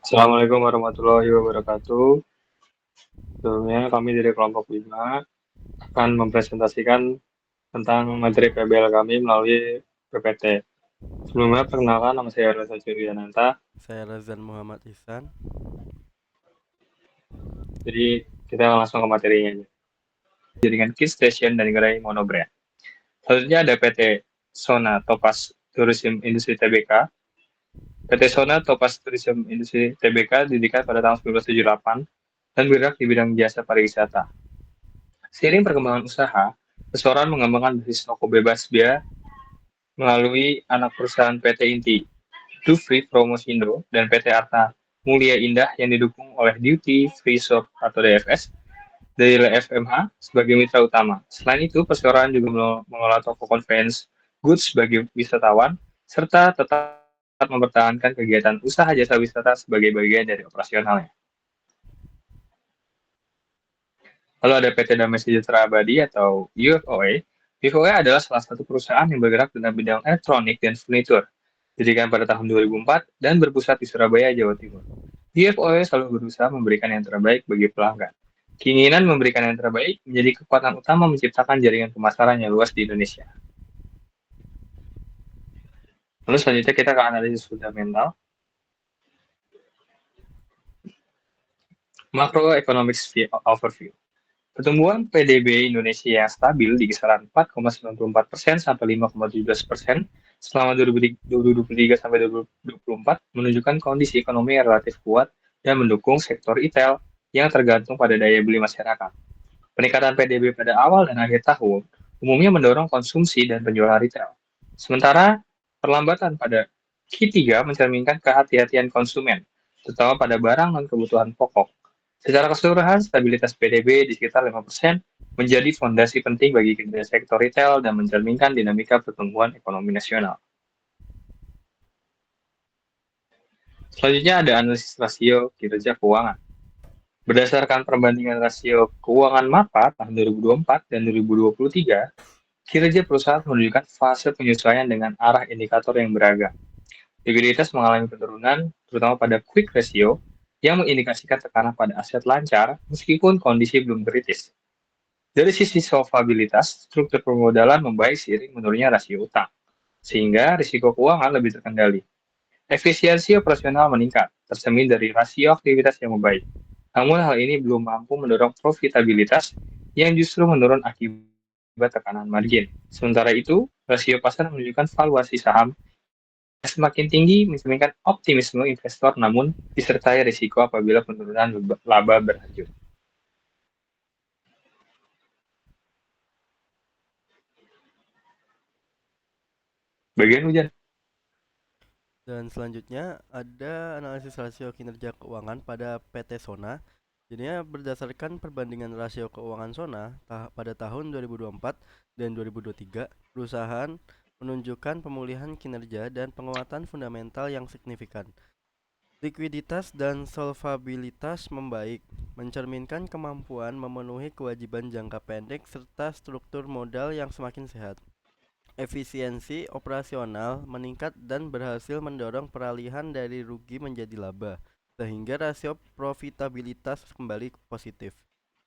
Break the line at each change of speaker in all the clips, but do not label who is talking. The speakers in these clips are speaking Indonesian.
Assalamualaikum warahmatullahi wabarakatuh. Sebelumnya kami dari kelompok 5 akan mempresentasikan tentang materi PBL kami melalui PPT. Sebelumnya perkenalkan nama saya Reza Curiananta.
Saya Razan Muhammad Ihsan.
Jadi kita langsung ke materinya. Jaringan Key Station dan gerai monobrand. Selanjutnya ada PT Sona Topaz Tourism Industri Tbk. PT Sona Topaz Tourism Industri Tbk didirikan pada tahun 1978 dan bergerak di bidang jasa pariwisata. Seiring perkembangan usaha, restoran mengembangkan bisnis toko bebas biaya melalui anak perusahaan PT Inti, Dufri Promosindo, dan PT Arta Mulia Indah yang didukung oleh Duty Free Shop atau DFS dari FMH sebagai mitra utama. Selain itu, perseroan juga mengelola toko convenience goods bagi wisatawan, serta tetap mempertahankan kegiatan usaha jasa wisata sebagai bagian dari operasionalnya. Lalu ada PT Damai Sejahtera Abadi atau UFOA. UFOA adalah salah satu perusahaan yang bergerak dalam bidang elektronik dan furnitur. Didirikan pada tahun 2004 dan berpusat di Surabaya, Jawa Timur. UFOA selalu berusaha memberikan yang terbaik bagi pelanggan. Keinginan memberikan yang terbaik menjadi kekuatan utama menciptakan jaringan pemasaran yang luas di Indonesia. Lalu selanjutnya kita ke analisis fundamental. Macroeconomic overview. Pertumbuhan PDB Indonesia yang stabil di kisaran 4,94% sampai 5,17% selama 2023 sampai 2024 menunjukkan kondisi ekonomi yang relatif kuat dan mendukung sektor retail yang tergantung pada daya beli masyarakat. Peningkatan PDB pada awal dan akhir tahun umumnya mendorong konsumsi dan penjualan retail. Sementara perlambatan pada Q3 mencerminkan kehati-hatian konsumen, terutama pada barang non kebutuhan pokok. Secara keseluruhan, stabilitas PDB di sekitar 5% menjadi fondasi penting bagi kinerja sektor retail dan mencerminkan dinamika pertumbuhan ekonomi nasional. Selanjutnya ada analisis rasio kinerja keuangan. Berdasarkan perbandingan rasio keuangan MAPA tahun 2024 dan 2023, kinerja perusahaan menunjukkan fase penyesuaian dengan arah indikator yang beragam. Likuiditas mengalami penurunan, terutama pada quick ratio, yang mengindikasikan tekanan pada aset lancar meskipun kondisi belum kritis. Dari sisi solvabilitas, struktur permodalan membaik seiring menurunnya rasio utang, sehingga risiko keuangan lebih terkendali. Efisiensi operasional meningkat, tercermin dari rasio aktivitas yang membaik. Namun hal ini belum mampu mendorong profitabilitas yang justru menurun akibat tekanan margin. Sementara itu, rasio pasar menunjukkan valuasi saham yang semakin tinggi mencerminkan optimisme investor namun disertai risiko apabila penurunan laba berlanjut. Bagian hujan.
Dan selanjutnya ada analisis rasio kinerja keuangan pada PT Sona. Jadinya berdasarkan perbandingan rasio keuangan Sona pada tahun 2024 dan 2023, perusahaan menunjukkan pemulihan kinerja dan penguatan fundamental yang signifikan. Likuiditas dan solvabilitas membaik, mencerminkan kemampuan memenuhi kewajiban jangka pendek serta struktur modal yang semakin sehat. Efisiensi operasional meningkat dan berhasil mendorong peralihan dari rugi menjadi laba, sehingga rasio profitabilitas kembali positif.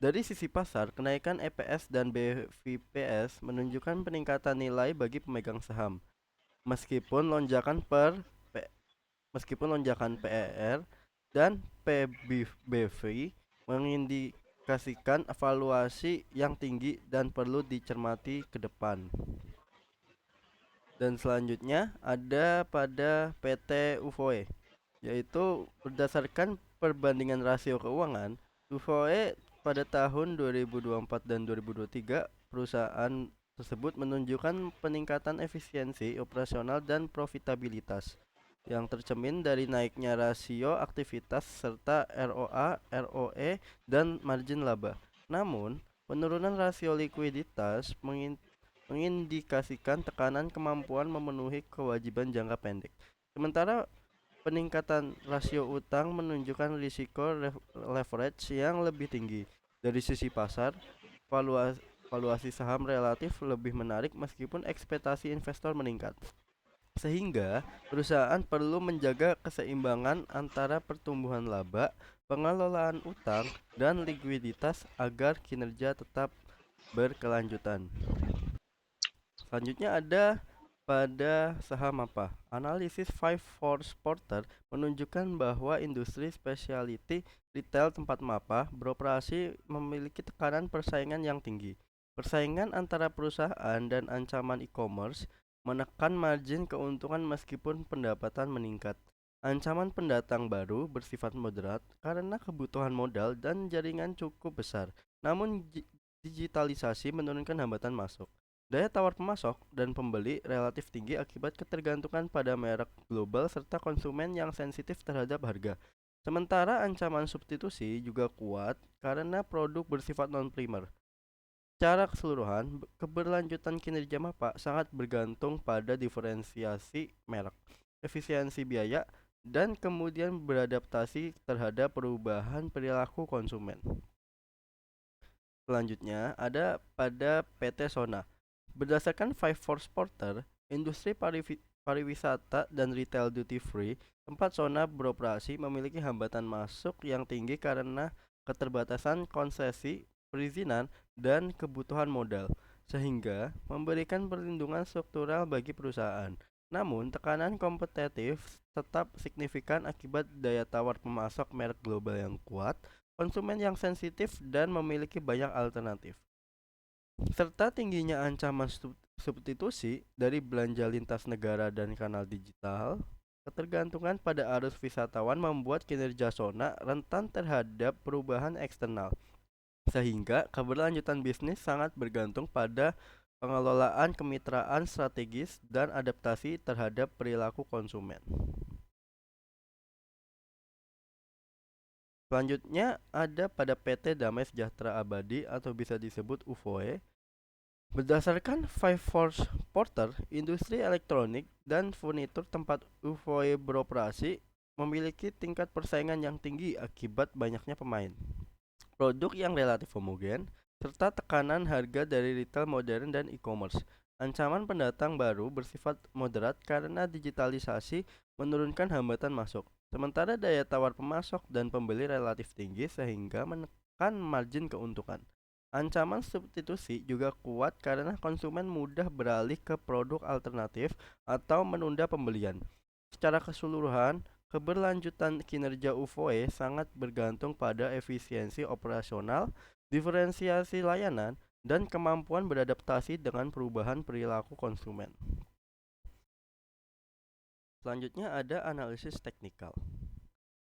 Dari sisi pasar, kenaikan EPS dan BVPS menunjukkan peningkatan nilai bagi pemegang saham. Meskipun lonjakan per meskipun lonjakan PER dan PBV mengindikasikan evaluasi yang tinggi dan perlu dicermati ke depan. Dan selanjutnya ada pada PT UFOE, yaitu berdasarkan perbandingan rasio keuangan, UFOE pada tahun 2024 dan 2023 perusahaan tersebut menunjukkan peningkatan efisiensi operasional dan profitabilitas yang tercermin dari naiknya rasio aktivitas serta ROA, ROE, dan margin laba. Namun, penurunan rasio likuiditas mengindikasikan tekanan kemampuan memenuhi kewajiban jangka pendek. Sementara peningkatan rasio utang menunjukkan risiko leverage yang lebih tinggi. Dari sisi pasar, valuasi saham relatif lebih menarik meskipun ekspektasi investor meningkat. Sehingga perusahaan perlu menjaga keseimbangan antara pertumbuhan laba, pengelolaan utang, dan likuiditas agar kinerja tetap berkelanjutan. Selanjutnya ada pada saham apa? Analisis Five Force Porter menunjukkan bahwa industri specialty retail tempat mapa beroperasi memiliki tekanan persaingan yang tinggi. Persaingan antara perusahaan dan ancaman e-commerce menekan margin keuntungan meskipun pendapatan meningkat. Ancaman pendatang baru bersifat moderat karena kebutuhan modal dan jaringan cukup besar. Namun digitalisasi menurunkan hambatan masuk. Daya tawar pemasok dan pembeli relatif tinggi akibat ketergantungan pada merek global serta konsumen yang sensitif terhadap harga. Sementara ancaman substitusi juga kuat karena produk bersifat non-primer. Secara keseluruhan, keberlanjutan kinerja MAPA sangat bergantung pada diferensiasi merek, efisiensi biaya, dan kemudian beradaptasi terhadap perubahan perilaku konsumen. Selanjutnya ada pada PT Sona. Berdasarkan Five Force Porter, industri pariwisata dan retail duty free, tempat Sona beroperasi memiliki hambatan masuk yang tinggi karena keterbatasan konsesi, perizinan, dan kebutuhan modal, sehingga memberikan perlindungan struktural bagi perusahaan. Namun, tekanan kompetitif tetap signifikan akibat daya tawar pemasok merek global yang kuat, konsumen yang sensitif, dan memiliki banyak alternatif, serta tingginya ancaman substitusi dari belanja lintas negara dan kanal digital. Ketergantungan pada arus wisatawan membuat kinerja Sona rentan terhadap perubahan eksternal, sehingga keberlanjutan bisnis sangat bergantung pada pengelolaan kemitraan strategis dan adaptasi terhadap perilaku konsumen. Selanjutnya ada pada PT Damai Sejahtera Abadi atau bisa disebut UFOE. Berdasarkan Five Force Porter, industri elektronik dan furnitur tempat UFOE beroperasi memiliki tingkat persaingan yang tinggi akibat banyaknya pemain, produk yang relatif homogen, serta tekanan harga dari retail modern dan e-commerce. Ancaman pendatang baru bersifat moderat karena digitalisasi menurunkan hambatan masuk, sementara daya tawar pemasok dan pembeli relatif tinggi sehingga menekan margin keuntungan. Ancaman substitusi juga kuat karena konsumen mudah beralih ke produk alternatif atau menunda pembelian. Secara keseluruhan, keberlanjutan kinerja UFOE sangat bergantung pada efisiensi operasional, diferensiasi layanan, dan kemampuan beradaptasi dengan perubahan perilaku konsumen. Selanjutnya ada analisis teknikal.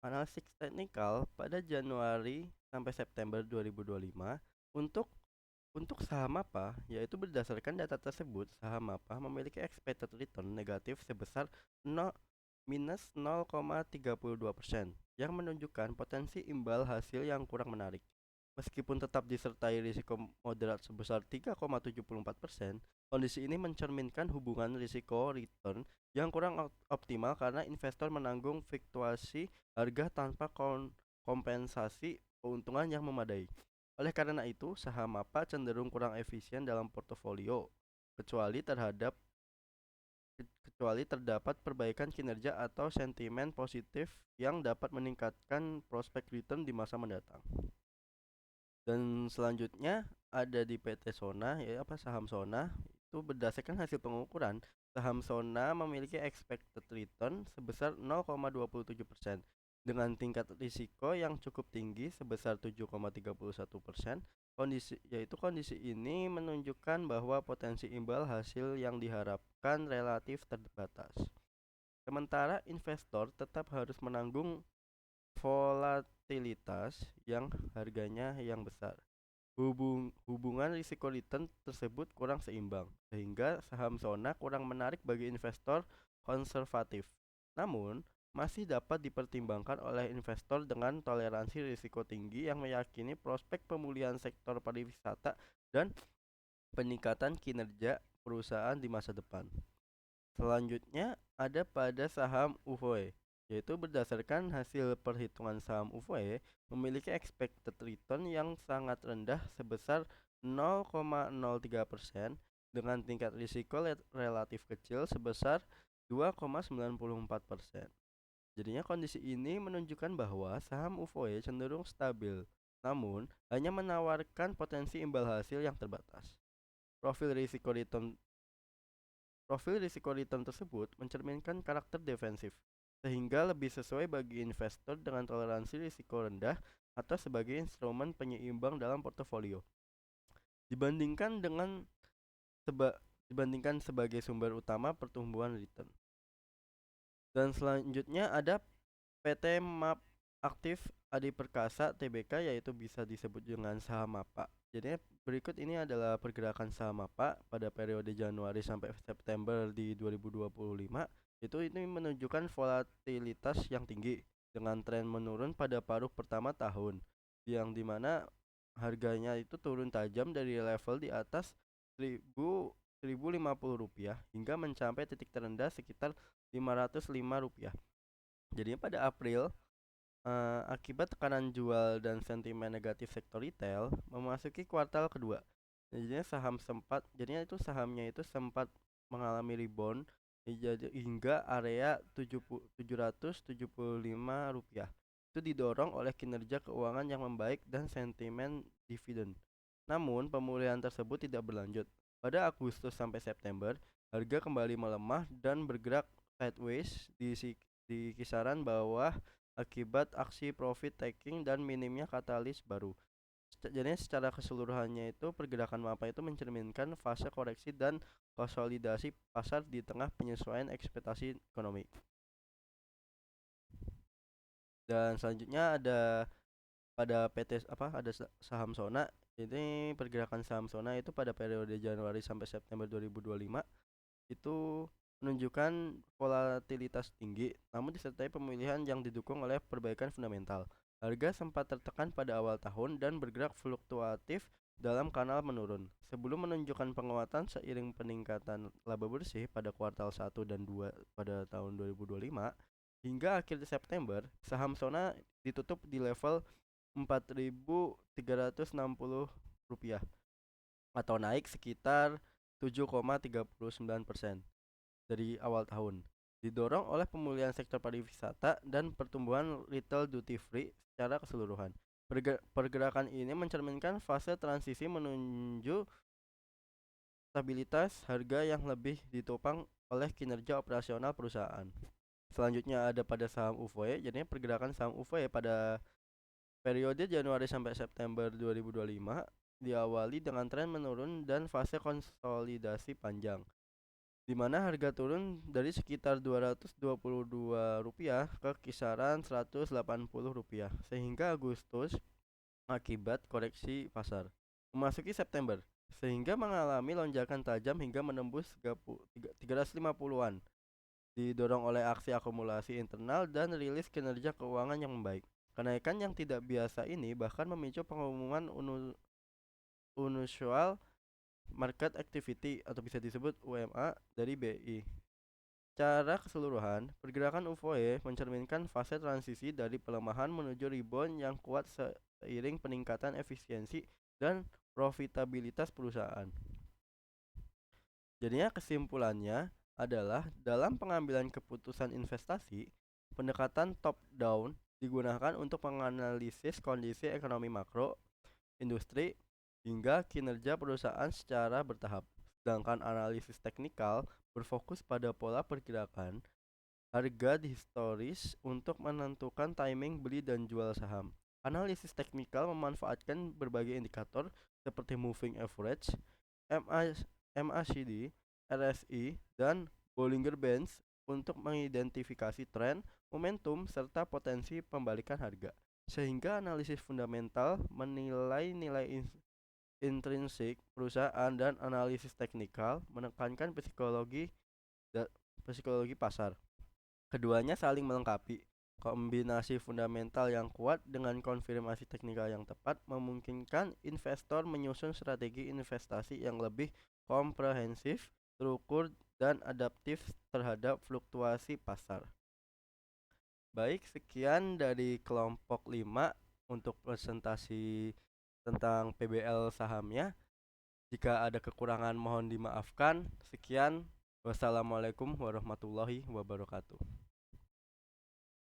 Analisis teknikal pada Januari sampai September 2025 untuk saham apa, yaitu berdasarkan data tersebut, saham apa memiliki expected return negatif sebesar 0 minus 0,32%, yang menunjukkan potensi imbal hasil yang kurang menarik. Meskipun tetap disertai risiko moderat sebesar 3,74%, kondisi ini mencerminkan hubungan risiko return yang kurang optimal karena investor menanggung fluktuasi harga tanpa kompensasi keuntungan yang memadai. Oleh karena itu, saham apa cenderung kurang efisien dalam portofolio, kecuali terdapat perbaikan kinerja atau sentimen positif yang dapat meningkatkan prospek return di masa mendatang. Dan selanjutnya ada di PT Sona, ya apa saham Sona itu berdasarkan hasil pengukuran, saham Sona memiliki expected return sebesar 0,27% dengan tingkat risiko yang cukup tinggi sebesar 7,31%. Kondisi ini menunjukkan bahwa potensi imbal hasil yang diharapkan relatif terbatas. Sementara investor tetap harus menanggung volatilitas yang harganya yang besar. Hubungan risiko return tersebut kurang seimbang, sehingga saham Sona kurang menarik bagi investor konservatif. Namun, masih dapat dipertimbangkan oleh investor dengan toleransi risiko tinggi yang meyakini prospek pemulihan sektor pariwisata dan peningkatan kinerja perusahaan di masa depan. Selanjutnya ada pada saham UFOE, yaitu berdasarkan hasil perhitungan saham UFOE memiliki expected return yang sangat rendah sebesar 0,03% dengan tingkat risiko relatif kecil sebesar 2,94%. Jadinya kondisi ini menunjukkan bahwa saham UVOE cenderung stabil, namun hanya menawarkan potensi imbal hasil yang terbatas. Profil risiko return tersebut mencerminkan karakter defensif, sehingga lebih sesuai bagi investor dengan toleransi risiko rendah atau sebagai instrumen penyeimbang dalam portofolio. Dibandingkan dengan sebagai sumber utama pertumbuhan return. Dan selanjutnya ada PT MAP Aktif Adi Perkasa Tbk, yaitu bisa disebut dengan saham MAPA. Jadi berikut ini adalah pergerakan saham MAPA pada periode Januari sampai September di 2025. Itu ini menunjukkan volatilitas yang tinggi dengan tren menurun pada paruh pertama tahun, yang dimana harganya itu turun tajam dari level di atas 1050 rupiah hingga mencapai titik terendah sekitar 505 rupiah. Jadi pada April, akibat tekanan jual dan sentimen negatif sektor retail memasuki kuartal kedua. Jadinya sahamnya itu sempat mengalami rebound hingga area 775 rupiah. Itu didorong oleh kinerja keuangan yang membaik dan sentimen dividen. Namun pemulihan tersebut tidak berlanjut. Pada Agustus sampai September, harga kembali melemah dan bergerak sideways di kisaran bawah akibat aksi profit taking dan minimnya katalis baru. Jadi secara keseluruhannya itu pergerakan MAPA itu mencerminkan fase koreksi dan konsolidasi pasar di tengah penyesuaian ekspektasi ekonomi. Dan selanjutnya ada saham Sona. Ini pergerakan saham Sona itu pada periode Januari sampai September 2025 itu menunjukkan volatilitas tinggi, namun disertai pemilihan yang didukung oleh perbaikan fundamental. Harga sempat tertekan pada awal tahun dan bergerak fluktuatif dalam kanal menurun, sebelum menunjukkan penguatan seiring peningkatan laba bersih pada kuartal 1 dan 2 pada tahun 2025. Hingga akhir September, saham Sona ditutup di level 4.360 rupiah atau naik sekitar 7,39% dari awal tahun, didorong oleh pemulihan sektor pariwisata dan pertumbuhan retail duty free secara keseluruhan. Pergerakan ini mencerminkan fase transisi menuju stabilitas harga yang lebih ditopang oleh kinerja operasional perusahaan. Selanjutnya ada pada saham UVOE. Jadi pergerakan saham UVOE pada periode Januari sampai September 2025 diawali dengan tren menurun dan fase konsolidasi panjang, di mana harga turun dari sekitar Rp222 ke kisaran Rp180 sehingga Agustus akibat koreksi pasar. Memasuki September, sehingga mengalami lonjakan tajam hingga menembus 350-an, didorong oleh aksi akumulasi internal dan rilis kinerja keuangan yang membaik. Kenaikan yang tidak biasa ini bahkan memicu pengumuman unusual market activity atau bisa disebut UMA dari BI. Secara keseluruhan, pergerakan UVOE mencerminkan fase transisi dari pelemahan menuju rebound yang kuat seiring peningkatan efisiensi dan profitabilitas perusahaan. Jadinya kesimpulannya adalah dalam pengambilan keputusan investasi, pendekatan top down digunakan untuk menganalisis kondisi ekonomi makro, industri, hingga kinerja perusahaan secara bertahap. Sedangkan analisis teknikal berfokus pada pola pergerakan harga di historis untuk menentukan timing beli dan jual saham. Analisis teknikal memanfaatkan berbagai indikator seperti moving average, MACD, RSI, dan Bollinger Bands untuk mengidentifikasi tren, momentum, serta potensi pembalikan harga. Sehingga analisis fundamental menilai nilai intrinsik perusahaan dan analisis teknikal menekankan psikologi pasar. Keduanya saling melengkapi. Kombinasi fundamental yang kuat dengan konfirmasi teknikal yang tepat memungkinkan investor menyusun strategi investasi yang lebih komprehensif, terukur, dan adaptif terhadap fluktuasi pasar. Baik, sekian dari kelompok 5 untuk presentasi tentang PBL sahamnya. Jika ada kekurangan mohon dimaafkan. Sekian. Wassalamualaikum warahmatullahi wabarakatuh.